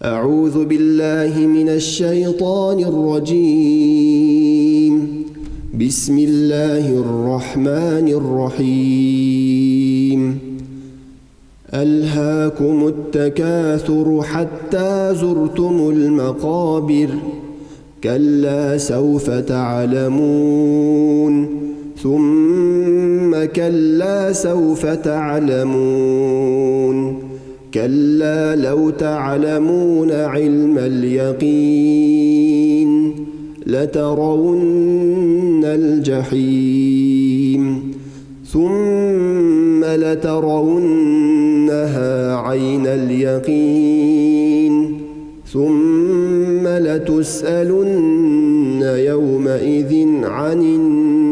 أعوذ بالله من الشيطان الرجيم. بسم الله الرحمن الرحيم. ألهاكم التكاثر حتى زرتم المقابر. كلا سوف تعلمون ثم كلا سوف تعلمون. كلا لو تعلمون علم اليقين لترون الجحيم ثم لترونها عين اليقين ثم لتسألن يومئذ عن النعيم.